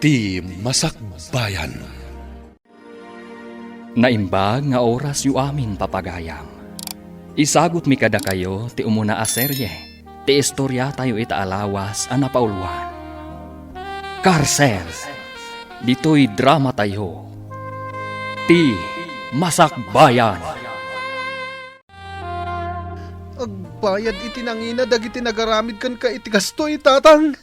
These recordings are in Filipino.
Ti Masakbayan. Naimbag nga oras yu amin papagayam. Isagot mi kada kayo ti umuna a serye. Ti istorya tayo itaalawas a napauluan. Karsel. Dito'y drama tayo. Ti Masakbayan. Agbayad iti nangina dagiti nagaramid kan ka iti gastoy tatang.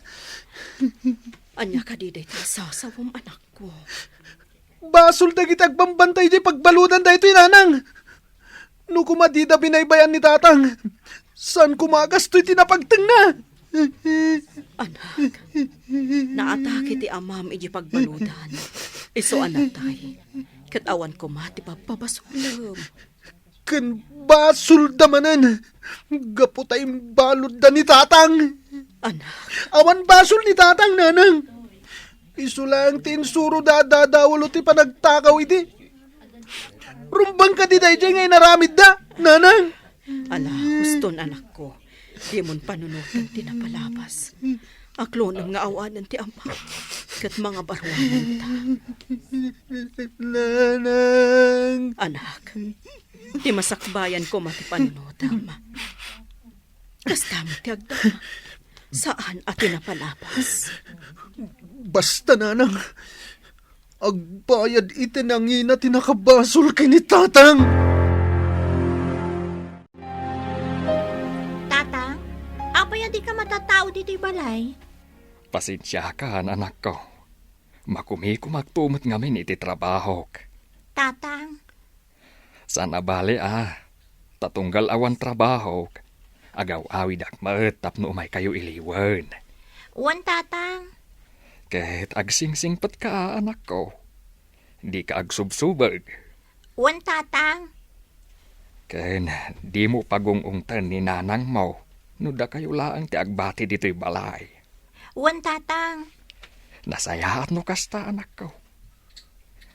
Anya ka di daytoy sasawom anak ko. Basol dagiti agbambantay di pagbaludan daytoy nanang. No kumadida binaybayan ni tatang. San kumagastoy tinapagteng na? Anak, naatake ti amam iji pagbaludan. Iso anatay, katawan ko mati pagpabasulam. Ken basol damanan. Gaputay balod da ni tatang. Anak, Awan basol ni tatang nanang. Iso lang tinsuro dadadawalo ti panagtakaw iti. Rumbang ka di dayjay ngay naramid da, nanang. ala, huston anak ko. Di mon panunutan ti napalabas. Aklonam nga awanan ti ama. Kat mga barwanan ta. Nanang. Anak, ti masakbayan ko mati panunutam. Kastami ti agdama. Saan at napalabas? Basta nanang. Agbayad iti nangina tinakabasol kay ni tatang. Tatang, apay di ka matatao dito'y balay? Pasensya ka, anak ko. Makumi ko magtumot ngamin iti trabaho. Tatang, Sana bali tatunggal awan trabaho. Agaw awid ak maetap no umay kayo iliwan. wan tatang. Kahit agsingsingpat ka, anak ko. Di ka agsubsubag. Wan tatang. Ken, di mo pagungungtan ni nanang mo. Nuda kayo laang ti agbati dito'y balay. Wan tatang. Nasayaat no kasta, anak ko.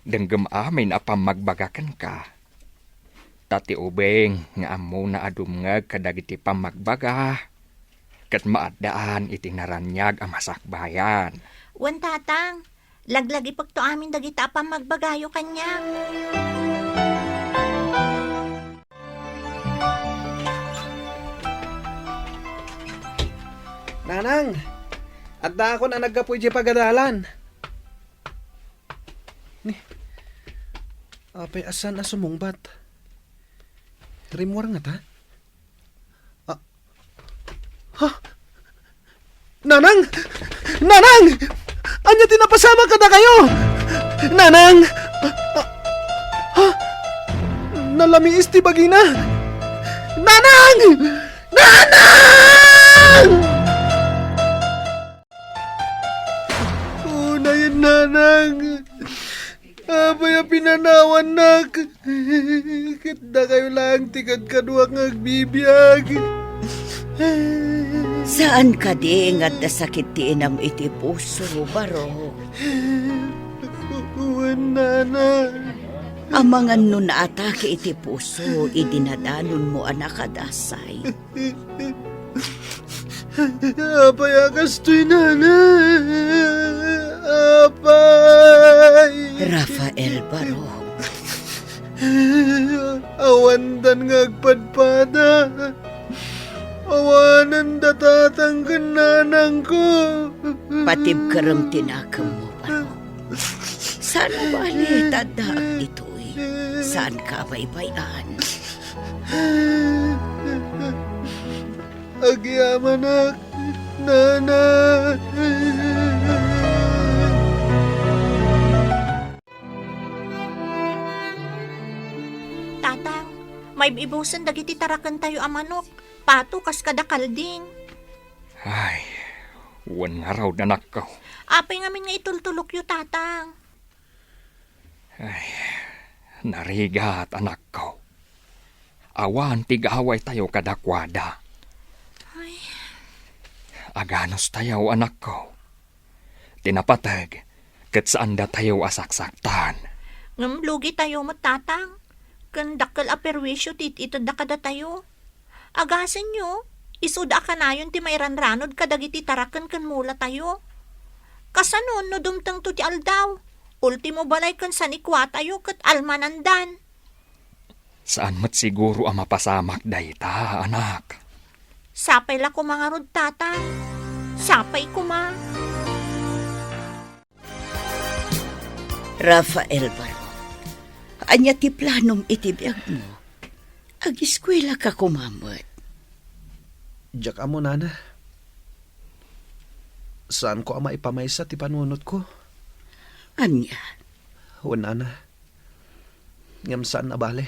Denggem amin apam magbagakan ka. Tati ubeng nga amo na adumngag kadagiti pamagbaga. Kat maadaan iti naranyag ang masakbayan. Wan tatang. Laglag ipagto amin dagita pa magbagayo kanya. Nanang, adda ako na naggapoy di pagadalan. Ni, apay asan na sumungbat? Rimwar nga ta? Ha? Nanang! Nanang! Anya tinapasama ka na kayo! Nanang! Ha? Nalamiis ti bagina! Nanang! Nanang! Unayin, nanang! Abay pinanawan nak! Kitda kayo lang tikad kadwa ng agbibiyag! Saan ka di nga dasakit ti inam iti puso, baro? Nana. Amangan no naatake iti puso, idinadanon mo anak adasay. Apay akastoy, nana. Apay. Rafael Baro. Awandan nga agpadpada. Awanan datatang kananang ko. Patib karam tinakam mo, Baro. Sana bali tadaak dito'y. Saan ka baybayan? Agyamanak, nana. Tatang, may ibusan dagiti tarakan tayo amanok. Pato kas kadakal din. Ay, wan nga raw anak ko. Apay ngamin nga itultulok yu, tatang. Ay, narigat anak ko. Awan tigaway tayo kadakwada. Ay, Aganos tayo anak ko. Tinapatag, kat saan da tayo asaksaktan. ngamlugi tayo mo, tatang. Kandakal aperwisyo tit ito da kada tayo. Agasan nyo, isuda ka na yun ti may ranranod kadagiti tarakan kan mula tayo. Kasanon no dumtang to ti aldaw. Ultimo balay kan sa nikwa tayo kat almanandan. Saan mat siguro ang mapasamak dayta, anak? Sapay la ko mga rod tata. Sapay ko ma. Rafael Baro, anya ti planom itibiyag mo. Ag-eskwela ka kumamot. Diyak amo, nana. Saan ko ama ipamaysa ti panunot ko? Anya, O, nana. Ngam saan na bale?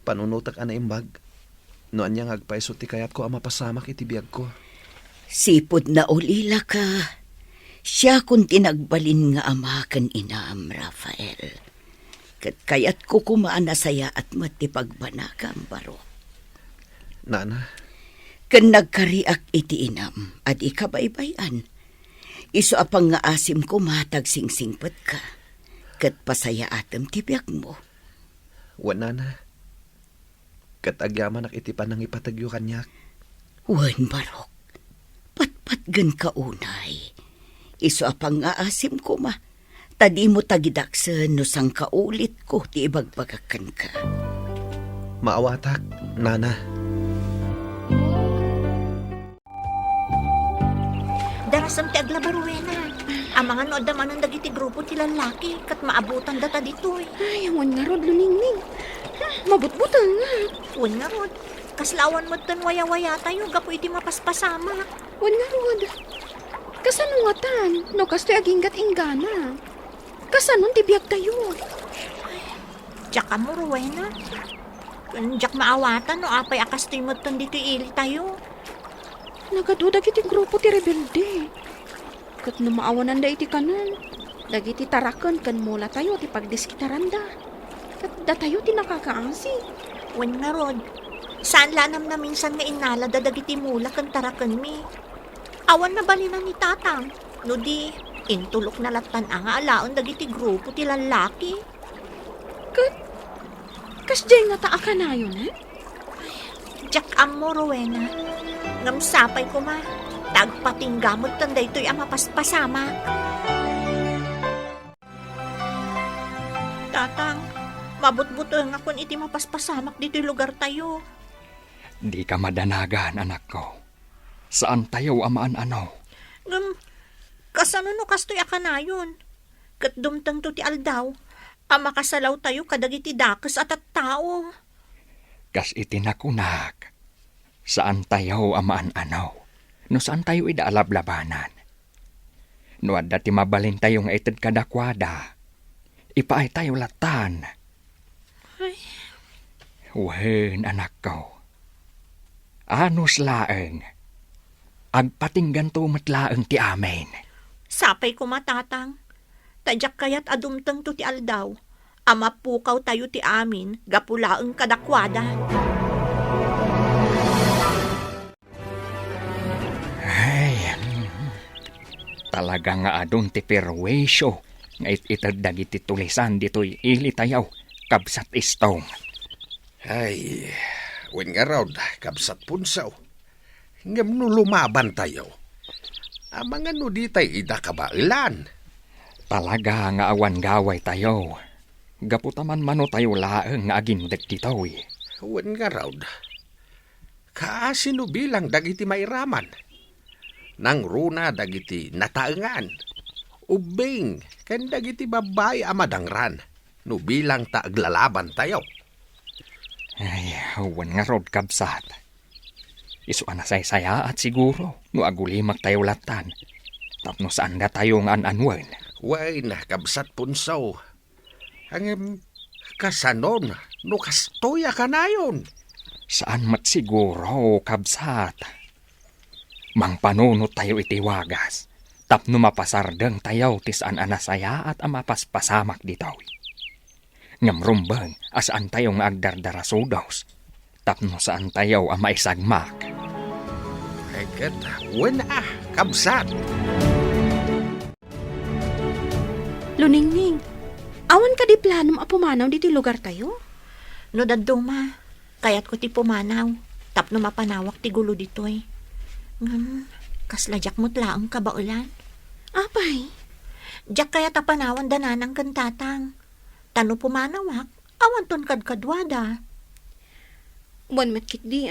Panunutak ana imbag. No anya ngagpaiso ti kayat ko ama pasamak iti biyag ko. sipod na ulila ka. Siya kung tinagbalin nga ama kan inaam, Rafael. Kat kayat ko kumaan na saya at matipagbanakam, Baro. Nana, Kan nagkariak iti inam, at ikabaybayan. Iso apang nga asim ko matag singsingpet ka. Kat pasaya atem tibiyag mo. o nana. Kat agyaman iti panang ipatagyo kanyak. Wan, Barok. Patpatgan ka unay. Iso apang nga asim ko ma. Tadi mo tagidaksen no sang kaulit ko ti ibagbagakan ka. Maawatak, nana. Darasam ti aglabaruena. Ang mga nood naman ang dagiti grupo ti lalaki kat maabutan data dito eh. Ay, awan nga rod, luningning. Mabutbutan nga. Wan nga rod. Kaslawan mo tan waya-waya tayo gapo iti mapaspasama. Wan nga rod. Kasanuatan, no kastoy aginggat inggana. Kasanon ti biyag tayo. Diyak ka mo, Rowena. Diyak maawatan no apay akastoy mo tan dito ili tayo. Nagadudag iti grupo ti rebelde. Kat no maawanan da iti kanan. Dagiti tarakan kan mula tayo ti pagdiskitaran da. Kat da tayo ti nakakaasi. Wan nga rod. Saan lanam na minsan nga inala dadagiti mula kan tarakan mi. Awan na balinan ni tatang. No di, intulok na latan ang alaon dagiti grupo ti lalaki. Kasjay nga taa ka na yun, eh? Diyak amo, Rowena. Ngamsapay ko ma. Tagpating gamot tan daytoy ang mapaspasama. Tatang, mabutbuto nga kun iti mapaspasamak dito'y lugar tayo. Di ka madanagan, anak ko. Saan tayo amaan ano? Kasano no kastoy akanayon? Kat dumtang to ti aldaw, ang makasalaw tayo kadagiti dakes at tao. Kas itinakunak. Saan tayo amaan ano? No saan tayo idaalablabanan? No adda ti mabalin tayo nga ited kadakwada. Ipaay tayo latan. Ay. Wen, anak ko. Anos laeng. Agpatinggan to matlaeng ti amen. Sapay ko matatang. Tadyak kayat adumtang to ti aldaw. Ama pukaw tayo ti amin, gapulaeng kadakwada. Ay, talaga nga adun ti perwesyo. Nga itad dagiti tulisan dito'y ili tayaw. Kabsat istong. Ay, wen nga raw, kabsat punsaw. Ngam no lumaban tayo. Amang ano di tayo idakabailan. Talaga nga awan gaway tayo. Gaputaman mano tayo laeng nga agindag dito'y. Wen nga raw, kaasino bilang dagiti mairaman. Nang runa dagiti nataengan. Ubing, kan dagiti babay amadangran. No bilang taaglalaban tayo. Ay, wen nga rod kabsat. Isu anasay-saya at siguro no agulimak tayo latan. Tapno saan na tayo nga ananwen. Way na kabsat punsaw. Ang kasanon, no kastoya ka na yun. Saan mat siguro kabsat. Mang panunot tayo iti wagas. Tapno mapasardeng tayo tisaan anasaya at amapaspasamak ditaw. Ngamrumbang asaan tayo nga agdardarasudaws. Tapno saan tayo ang maisagmak. Agad, wala, kabsat. Luningning, awan ka di planom a pumanaw dito lugar tayo? No daduma, kayat ko ti pumanaw. Tapno mapanawak ti gulo dito'y. Kasladyak mo't laang kabaulan. Apay? Diyak kaya tapanawan dananang kan tatang. Tano pumanawak, awan ton kadkadwada. Buwan matkit di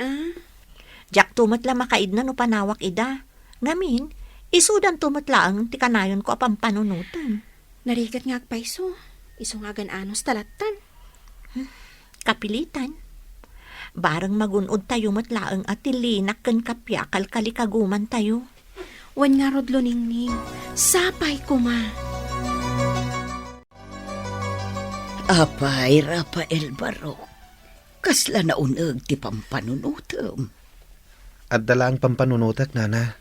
Diyak tumatla makaid na no panawak ida. Ngamin, isudan tumatlaang ti kanayon ko apang panunutan. Narigat nga agpaiso. Iso nga anos talatan. Kapilitan. Barang magunod tayo matlaang at tilinak kan kapyakal kalikaguman tayo. Wan nga rodlo ningning. Sapay ko ma. Apay, Rafael Barok. Kasla na uneg ti pampanunutom. At dalang pampanunutak, nana.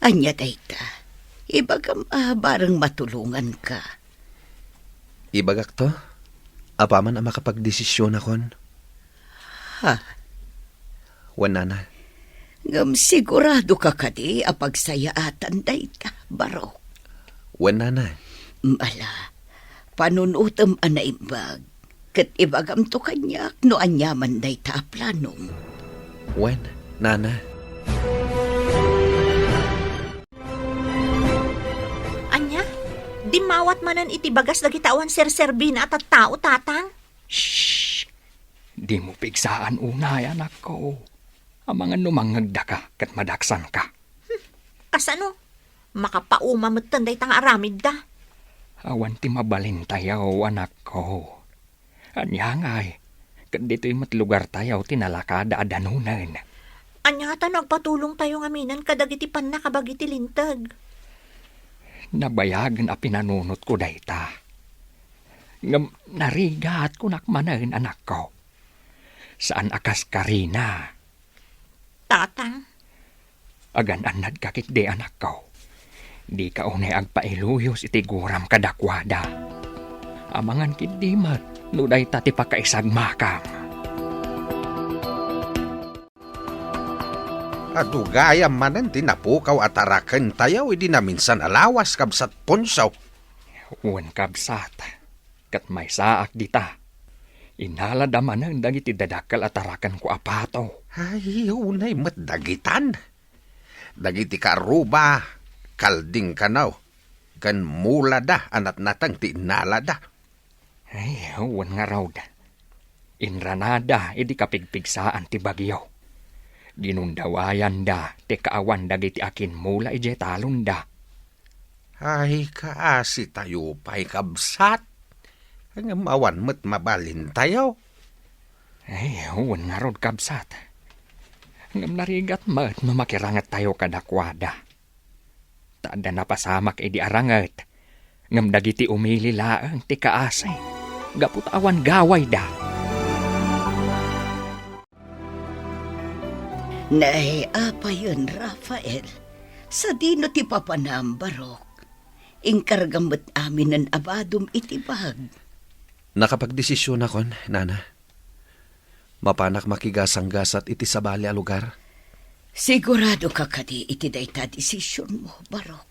Anya dayta. Ibagam barang matulungan ka. Ibagak to? Apaman ang makapagdesisyon akon? Ha? Wan, nana. Ngam sigurado ka kadi apagsayaatan dayta, Barok. Wan, nana. Mala, panunutom anaimbag. Kat ibagam to kanyak no anyaman dayta planong. Wan, nana. Anya, di mawat manan iti bagas dagitawan serserbina at tao tatang. Shh! Di mo pigsaan unay, anak ko. Ang mga numangagda ka kat madaksan ka. Kasano? Makapauma tanday tang aramid da. Awan ti mabalin tayaw, anak ko. Anya ngay, kat dito'y matlugar tayaw tinalakada adanunan. Anya ta nagpatulong tayo nga minan kadagiti pan nakabagiti lintag. Nabayagan a pinanunot ko dayta. Ngam narigat ko nakmanan, anak ko. Saan akas karina? Tatang, Agan anad kakit de, anak ko. Di ka unay agpailuyos iti guram kadakwada. Amangan kidimat, nuday tati pakaisag makam. Adugayam manan tinapukaw at arakan tayaw, di na minsan alawas kabsat ponsaw. Uwan kabsat, kat may saak dita. Inaladaman ang dagiti dadakal at arakan ko apato. Ay, unay matdagitan. Dagiti karuba, kalding kanaw. Kan mula da, anat natang tinala da. Ay, uwan nga raw da. Inranada, idi kapigpigsaan ti bagyo. Ginundawayan da, ti kaawan dagiti akin mula ije talon da. Ay, kaasi tayo pa'y kabsat. Ang awan mo't mabalin tayo. Ay, uwan nga raw kabsat. Ngam narigat mat mamakirangat tayo kadakwada. Taada na pasamak edi arangat. Ngam dagiti umili laang ti kaasay. Gaput awan gaway da. Nay, apa yun, Rafael? Sa dino ti papanam, Barok. Ingkargamot amin ng abadom itibag. Nakapagdesisyon akon, nana. Mapanak makigasang-gasat iti sabali a lugar. Sigurado ka kadi iti dayta desisyon mo, Barok.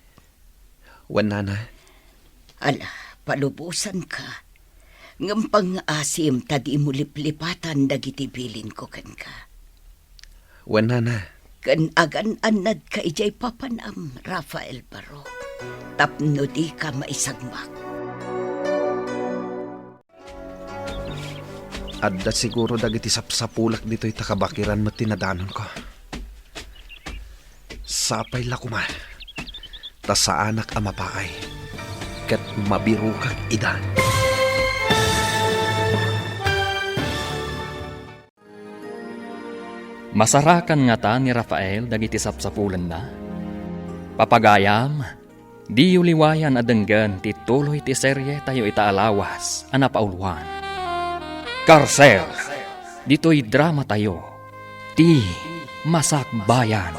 Wan, nana. Ala, palubusan ka. Ngam pang-asim tadi mo liplipatan dagiti bilin ko kan ka. Wan, nana. Kan agan anad ka ijay papanam, Rafael Barok. Tapno di ka maisagmak. Adda siguro dagiti sapsapulak dito'y takabakiran mo tinadanon ko. Sapay lakuman. Ta sa anak amapaay. Kat mabiru kag idan. Masarakan nga ta ni Rafael dagiti sapsapulan na. Papagayam, di yuliwayan adenggan ti tuloy ti serye tayo itaalawas anapauluan. Karsel, dito'y drama tayo. Ti Masakbayan.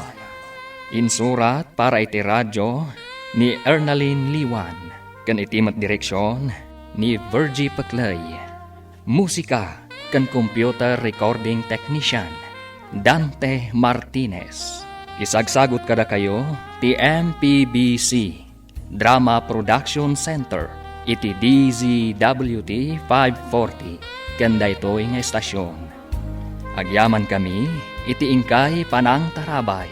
Insurat para iti radyo ni Ernaline Liwan. Kan itimat direksyon ni Virgie Paclay. Musika kan computer recording technician Dante Martinez. Isagsagot kada kayo ti MPBC Drama Production Center iti DZWT 540 kanda ito'y nga estasyon. Agyaman kami iti ingkay panang tarabay